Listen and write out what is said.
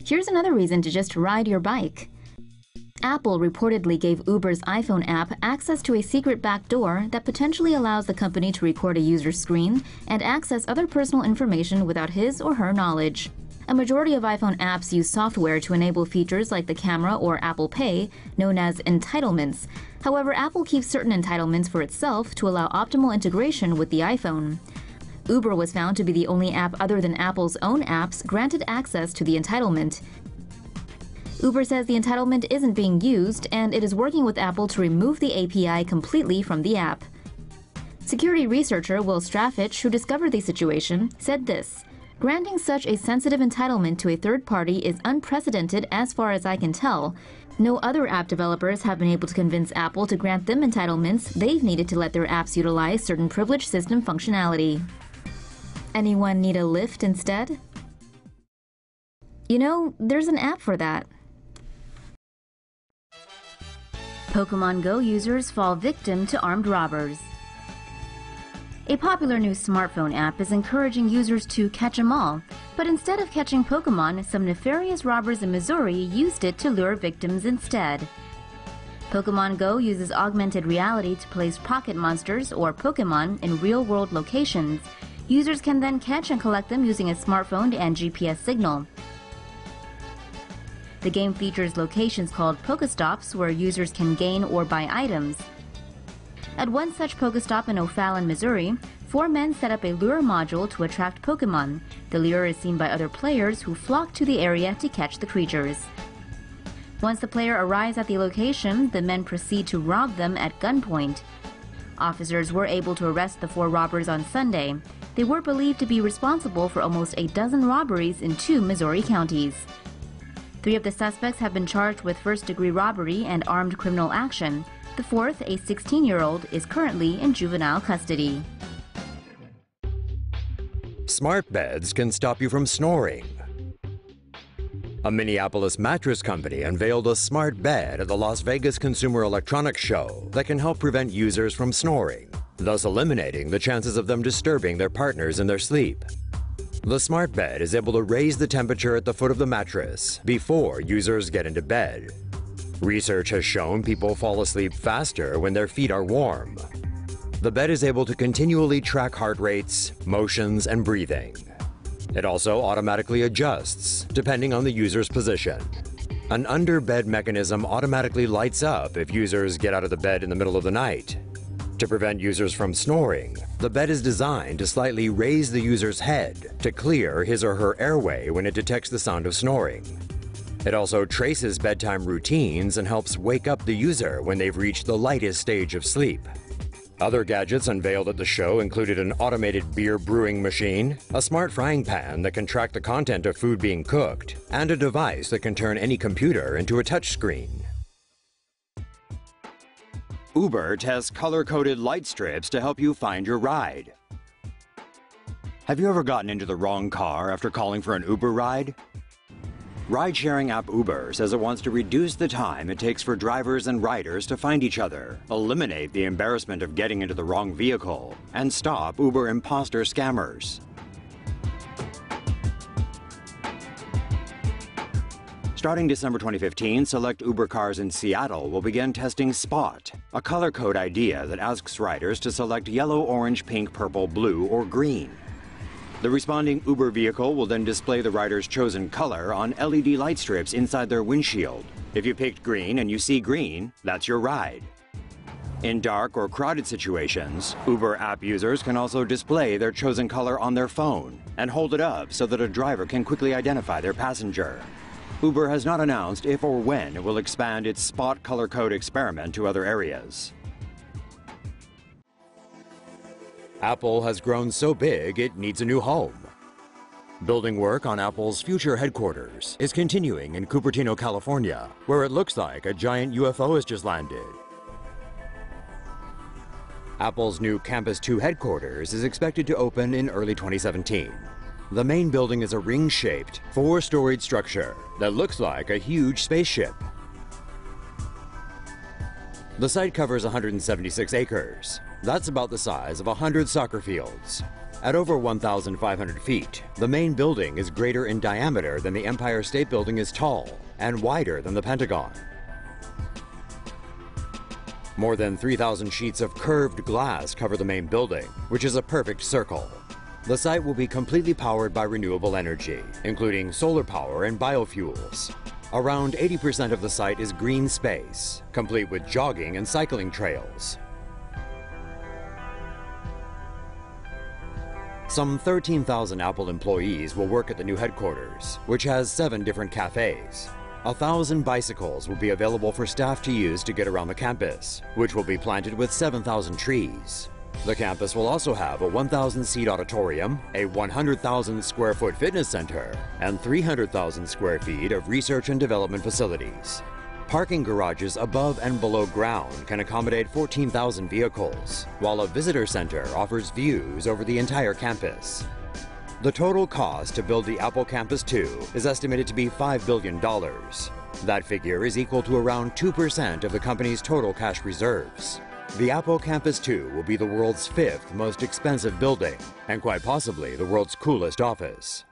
Here's another reason to just ride your bike. Apple reportedly gave Uber's iPhone app access to a secret backdoor that potentially allows the company to record a user's screen and access other personal information without his or her knowledge. A majority of iPhone apps use software to enable features like the camera or Apple Pay, known as entitlements. However, Apple keeps certain entitlements for itself to allow optimal integration with the iPhone. Uber was found to be the only app other than Apple's own apps granted access to the entitlement. Uber says the entitlement isn't being used, and it is working with Apple to remove the API completely from the app. Security researcher Will Strafach, who discovered the situation, said this: "Granting such a sensitive entitlement to a third party is unprecedented as far as I can tell. No other app developers have been able to convince Apple to grant them entitlements they've needed to let their apps utilize certain privileged system functionality." Anyone need a lift instead? You know, there's an app for that. Pokemon Go users fall victim to armed robbers. A popular new smartphone app is encouraging users to catch 'em all, but instead of catching Pokemon, some nefarious robbers in Missouri used it to lure victims instead. Pokemon Go uses augmented reality to place pocket monsters, or Pokemon, in real-world locations. Users can then catch and collect them using a smartphone and GPS signal. The game features locations called Pokestops where users can gain or buy items. At one such Pokestop in O'Fallon, Missouri, 4 men set up a lure module to attract Pokemon. The lure is seen by other players who flock to the area to catch the creatures. Once the player arrives at the location, the men proceed to rob them at gunpoint. Officers were able to arrest the 4 robbers on Sunday. They were believed to be responsible for almost a dozen robberies in 2 Missouri counties. 3 of the suspects have been charged with first-degree robbery and armed criminal action. The 4th, a 16-year-old, is currently in juvenile custody. Smart beds can stop you from snoring. A Minneapolis mattress company unveiled a smart bed at the Las Vegas Consumer Electronics Show that can help prevent users from snoring, thus eliminating the chances of them disturbing their partners in their sleep. The smart bed is able to raise the temperature at the foot of the mattress before users get into bed. Research has shown people fall asleep faster when their feet are warm. The bed is able to continually track heart rates, motions, and breathing. It also automatically adjusts depending on the user's position. An under-bed mechanism automatically lights up if users get out of the bed in the middle of the night. To prevent users from snoring, the bed is designed to slightly raise the user's head to clear his or her airway when it detects the sound of snoring. It also traces bedtime routines and helps wake up the user when they've reached the lightest stage of sleep. Other gadgets unveiled at the show included an automated beer brewing machine, a smart frying pan that can track the content of food being cooked, and a device that can turn any computer into a touchscreen. Uber tests color-coded light strips to help you find your ride. Have you ever gotten into the wrong car after calling for an Uber ride? Ride-sharing app Uber says it wants to reduce the time it takes for drivers and riders to find each other, eliminate the embarrassment of getting into the wrong vehicle, and stop Uber imposter scammers. Starting December 2015, select Uber cars in Seattle will begin testing Spot, a color code idea that asks riders to select yellow, orange, pink, purple, blue, or green. The responding Uber vehicle will then display the rider's chosen color on LED light strips inside their windshield. If you picked green and you see green, that's your ride. In dark or crowded situations, Uber app users can also display their chosen color on their phone and hold it up so that a driver can quickly identify their passenger. Uber has not announced if or when it will expand its Spot color code experiment to other areas. Apple has grown so big it needs a new home. Building work on Apple's future headquarters is continuing in Cupertino, California, where it looks like a giant UFO has just landed. Apple's new Campus 2 headquarters is expected to open in early 2017. The main building is a ring-shaped, 4-storied structure that looks like a huge spaceship. The site covers 176 acres. That's about the size of 100 soccer fields. At over 1,500 feet, the main building is greater in diameter than the Empire State Building is tall and wider than the Pentagon. More than 3,000 sheets of curved glass cover the main building, which is a perfect circle. The site will be completely powered by renewable energy, including solar power and biofuels. Around 80% of the site is green space, complete with jogging and cycling trails. Some 13,000 Apple employees will work at the new headquarters, which has 7 different cafes. 1,000 bicycles will be available for staff to use to get around the campus, which will be planted with 7,000 trees. The campus will also have a 1,000-seat auditorium, a 100,000 square foot fitness center, and 300,000 square feet of research and development facilities. Parking garages above and below ground can accommodate 14,000 vehicles, while a visitor center offers views over the entire campus. The total cost to build the Apple Campus 2 is estimated to be $5 billion. That figure is equal to around 2% of the company's total cash reserves. The Apple Campus 2 will be the world's 5th most expensive building, and quite possibly the world's coolest office.